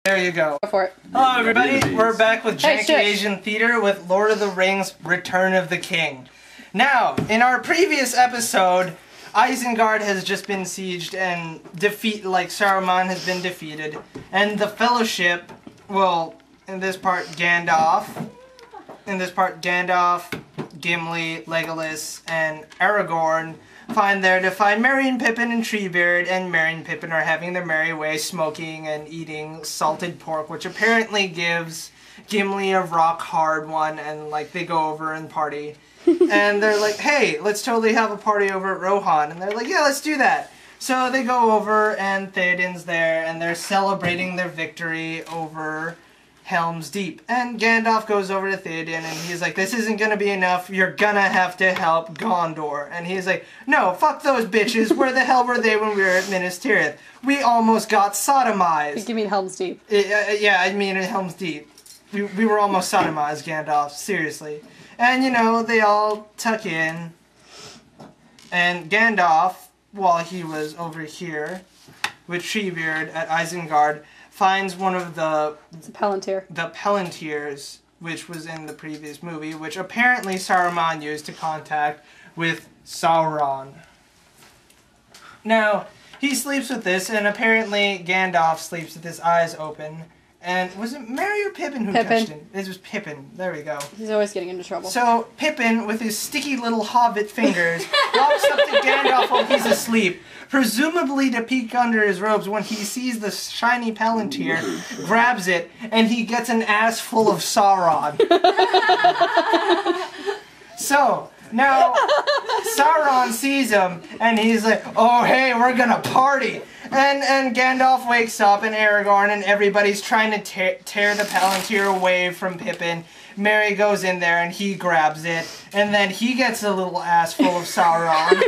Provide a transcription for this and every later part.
There you go. Go for it. Hello everybody, we're back with Janky Asian Theater with Lord of the Rings Return of the King. Now, in our previous episode, Isengard has just been sieged and Saruman has been defeated. And the Fellowship, well, in this part Gandalf, Gimli, Legolas, and Aragorn find Merry and Pippin and Treebeard, and Merry and Pippin are having their merry way smoking and eating salted pork, which apparently gives Gimli a rock hard one, and like they go over and party. And they're like, hey, let's totally have a party over at Rohan. And they're like, yeah, let's do that. So they go over and Theoden's there and they're celebrating their victory over Helm's Deep. And Gandalf goes over to Theoden and he's like, this isn't gonna be enough, you're gonna have to help Gondor. And he's like, no, fuck those bitches, where the hell were they when we were at Minas Tirith? We almost got sodomized. You mean Helm's Deep? Yeah, I mean Helm's Deep. We were almost sodomized, Gandalf, seriously. And you know, they all tuck in. And Gandalf, while he was over here with Treebeard at Isengard, finds one of the Palantirs, which was in the previous movie, which apparently Saruman used to contact with Sauron. Now, he sleeps with this, and apparently Gandalf sleeps with his eyes open. And was it Merry or Pippin who touched him? This was Pippin. There we go. He's always getting into trouble. So Pippin, with his sticky little hobbit fingers, walks up to Gandalf while he's asleep, presumably to peek under his robes when he sees the shiny Palantir, grabs it, and he gets an ass full of Sauron. So, now, Sauron sees him, and he's like, oh hey, we're gonna party! And Gandalf wakes up, and Aragorn, and everybody's trying to tear the Palantir away from Pippin. Merry goes in there, and he grabs it, and then he gets a little ass full of Sauron.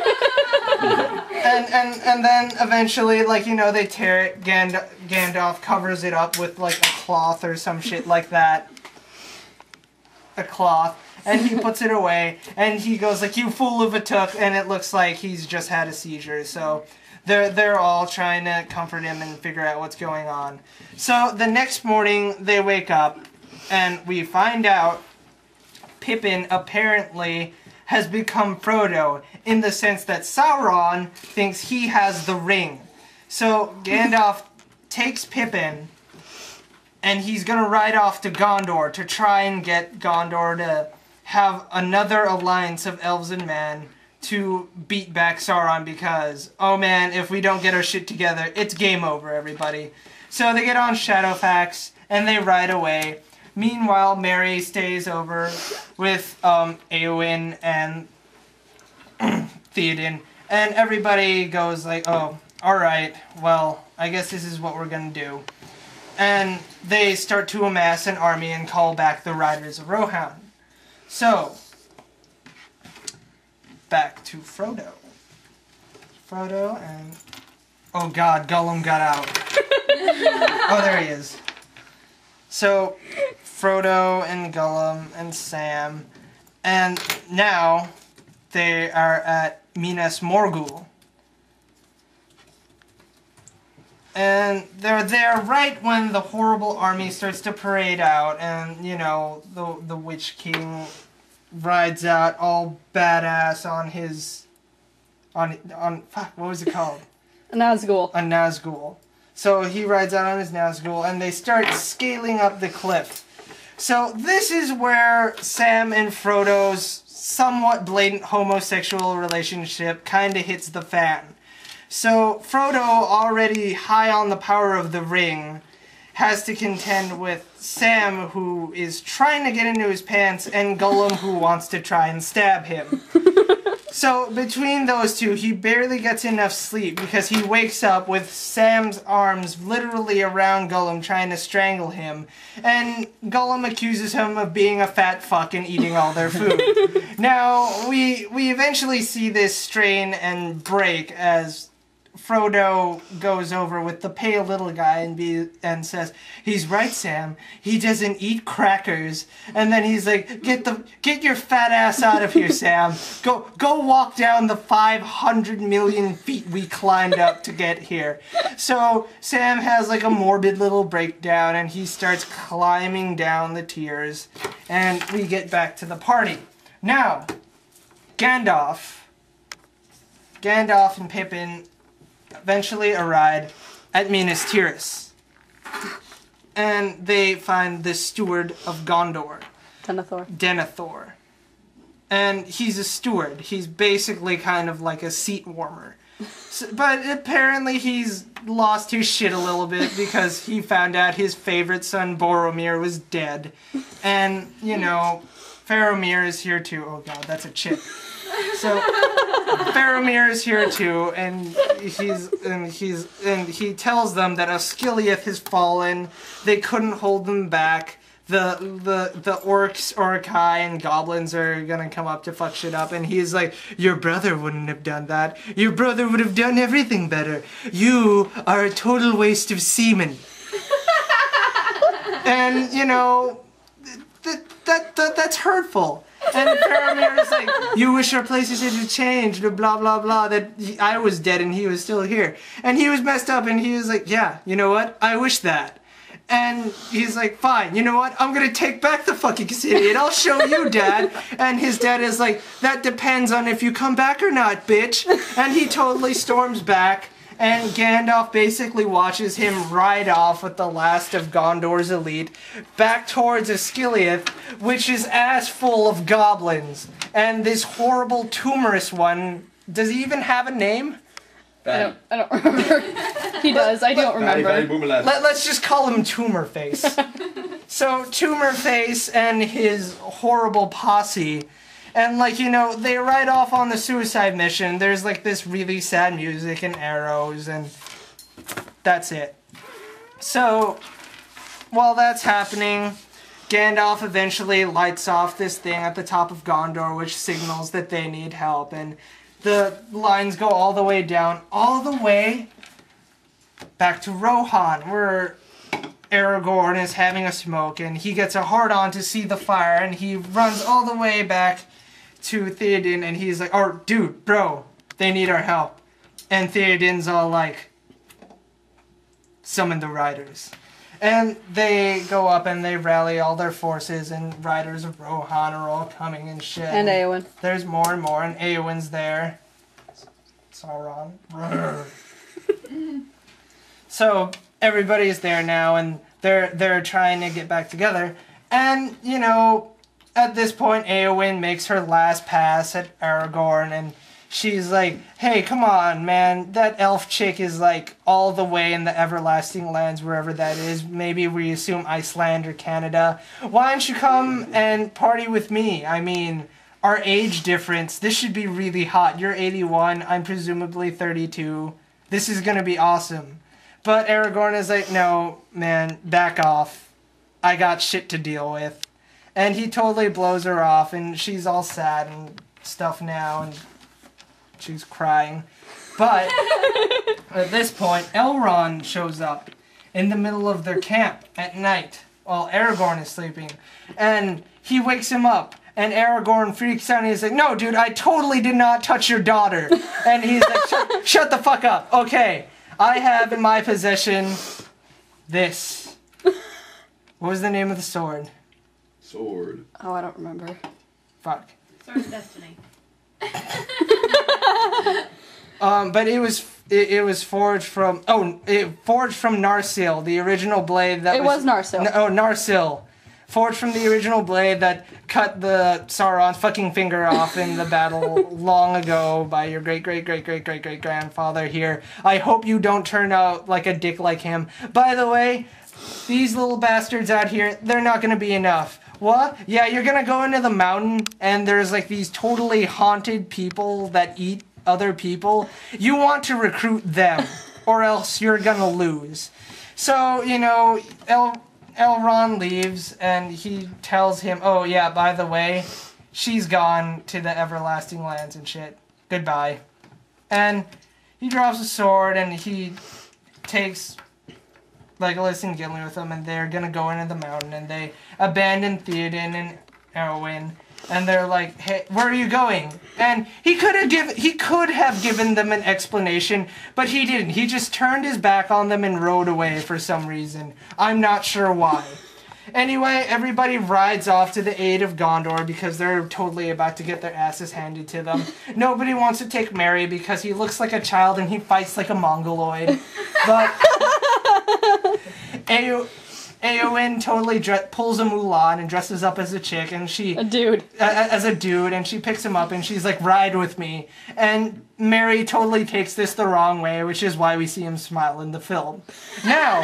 and then eventually, like, you know, they tear it, Gandalf covers it up with, like, a cloth or some shit like that. A cloth. And he puts it away, and he goes like, you fool of a took, and it looks like he's just had a seizure, so they're all trying to comfort him and figure out what's going on. So the next morning, they wake up, and we find out Pippin apparently has become Frodo, in the sense that Sauron thinks he has the ring. So Gandalf takes Pippin, and he's gonna ride off to Gondor to try and get Gondor to have another alliance of elves and men to beat back Sauron, because, oh man, if we don't get our shit together, it's game over, everybody. So they get on Shadowfax, and they ride away. Meanwhile, Merry stays over with Éowyn and Theoden, and everybody goes like, oh, alright, well, I guess this is what we're gonna do. And they start to amass an army and call back the Riders of Rohan. So, back to Frodo. Frodo and... oh god, Gollum got out. Oh, there he is. So, Frodo and Gollum and Sam, and now they are at Minas Morgul. And they're there right when the horrible army starts to parade out, and, you know, the Witch King rides out all badass on his... fuck, what was it called? A Nazgul. A Nazgul. So he rides out on his Nazgul, and they start scaling up the cliff. So this is where Sam and Frodo's somewhat blatant homosexual relationship kind of hits the fan. So Frodo, already high on the power of the ring, has to contend with Sam, who is trying to get into his pants, and Gollum, who wants to try and stab him. So between those two, he barely gets enough sleep because he wakes up with Sam's arms literally around Gollum trying to strangle him, and Gollum accuses him of being a fat fuck and eating all their food. Now, we eventually see this strain and break as Frodo goes over with the pale little guy and says, "He's right, Sam. He doesn't eat crackers." And then he's like, "Get your fat ass out of here, Sam. Go walk down the 500 million feet we climbed up to get here." So Sam has like a morbid little breakdown, and he starts climbing down the tiers, and we get back to the party. Now, Gandalf and Pippin eventually arrive at Minas Tirith. And they find the steward of Gondor. Denethor. And he's a steward. He's basically kind of like a seat warmer. But apparently he's lost his shit a little bit because he found out his favorite son Boromir was dead. And, you know, Faramir is here too. Oh god, that's a chip. So Faramir is here too, and he tells them that Osgiliath has fallen. They couldn't hold them back. The orcs, Orcai, and goblins are gonna come up to fuck shit up, and he's like, "Your brother wouldn't have done that. Your brother would have done everything better. You are a total waste of semen." And you know, that's hurtful. And Faramir is like, "You wish our places had changed, blah, blah, blah, that I was dead and he was still here." And he was messed up, and he was like, "Yeah, you know what? I wish that." And he's like, "Fine, you know what? I'm gonna take back the fucking city and I'll show you, Dad." And his dad is like, "That depends on if you come back or not, bitch." And he totally storms back. And Gandalf basically watches him ride off with the last of Gondor's elite back towards Osgiliath, which is as full of goblins. And this horrible tumorous one, does he even have a name? I don't remember. He does, I don't remember. Let's just call him Tumorface. So Tumorface and his horrible posse, and like, you know, they ride off on the suicide mission. There's like this really sad music and arrows, and that's it. So while that's happening, Gandalf eventually lights off this thing at the top of Gondor, which signals that they need help, and the lines go all the way down, all the way back to Rohan, where Aragorn is having a smoke, and he gets a hard-on to see the fire, and he runs all the way back to Theoden, and he's like, "Oh, dude, bro, they need our help." And Theoden's all like, "Summon the riders." And they go up and they rally all their forces, and riders of Rohan are all coming and shit. And Eowyn. There's more and more, and Eowyn's there. Sauron. So everybody's there now, and they're trying to get back together. And, you know, at this point, Eowyn makes her last pass at Aragorn, and she's like, "Hey, come on, man. That elf chick is, like, all the way in the Everlasting Lands, wherever that is. Maybe we assume Iceland or Canada. Why don't you come and party with me? I mean, our age difference, this should be really hot. You're 81, I'm presumably 32. This is gonna be awesome." But Aragorn is like, "No, man, back off. I got shit to deal with." And he totally blows her off, and she's all sad and stuff now, and she's crying. But at this point, Elrond shows up in the middle of their camp at night while Aragorn is sleeping. And he wakes him up, and Aragorn freaks out, and he's like, "No, dude, I totally did not touch your daughter." And he's like, shut the fuck up. "Okay, I have in my possession this." What was the name of the sword? Sword. Oh, I don't remember. Fuck. Sword of Destiny. But it was forged from Narsil, the original blade that It was Narsil. Narsil. Forged from the original blade that cut the Sauron's fucking finger off in the battle long ago by your great-great-great-great-great-great-grandfather here. I hope you don't turn out like a dick like him. By the way, these little bastards out here, they're not gonna be enough. What? Yeah, you're gonna go into the mountain, and there's like these totally haunted people that eat other people. You want to recruit them, or else you're gonna lose. So, you know, Elrond leaves, and he tells him, "Oh yeah, by the way, she's gone to the Everlasting Lands and shit. Goodbye." And he drops a sword and he takes Legolas and Gimli with him, and they're gonna go into the mountain, and they abandon Theoden and Arwen, and they're like, "Hey, where are you going?" And he could have given them an explanation, but he didn't. He just turned his back on them and rode away for some reason. I'm not sure why. Anyway, everybody rides off to the aid of Gondor because they're totally about to get their asses handed to them. Nobody wants to take Merry because he looks like a child and he fights like a mongoloid. But Eowyn totally pulls a Mulan and dresses up as a chick, and a dude. As a dude, and she picks him up and she's like, "Ride with me." And Merry totally takes this the wrong way, which is why we see him smile in the film. Now,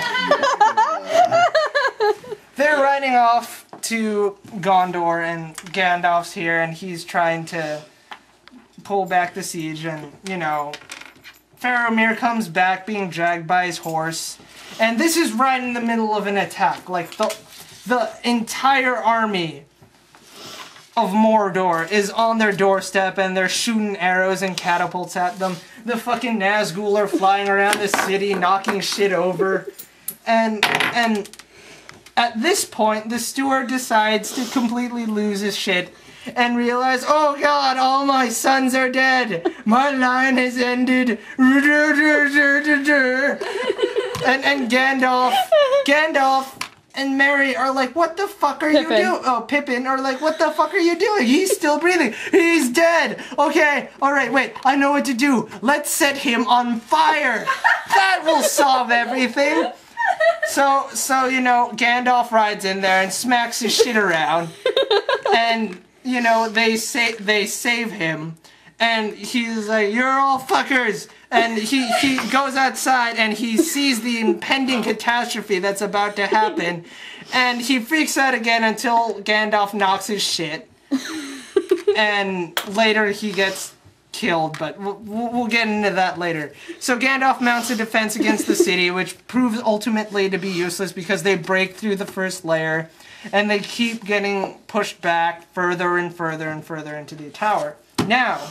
they're riding off to Gondor, and Gandalf's here, and he's trying to pull back the siege, and, you know, Faramir comes back being dragged by his horse, and this is right in the middle of an attack. Like, the entire army of Mordor is on their doorstep, and they're shooting arrows and catapults at them. The fucking Nazgul are flying around the city, knocking shit over, and at this point, the steward decides to completely lose his shit and realize, "Oh god, all my sons are dead. My line has ended." And Gandalf and Merry are like, "What the fuck are you doing?" Oh, Pippin are like, "What the fuck are you doing? He's still breathing. He's dead. Okay, alright, wait, I know what to do. Let's set him on fire. That will solve everything." So you know, Gandalf rides in there and smacks his shit around, and you know they save him, and he's like, "You're all fuckers," and he goes outside and he sees the impending catastrophe that's about to happen, and he freaks out again until Gandalf knocks his shit, and later he gets killed, but we'll get into that later. So Gandalf mounts a defense against the city, which proves ultimately to be useless because they break through the first layer, and they keep getting pushed back further and further and further into the tower. Now,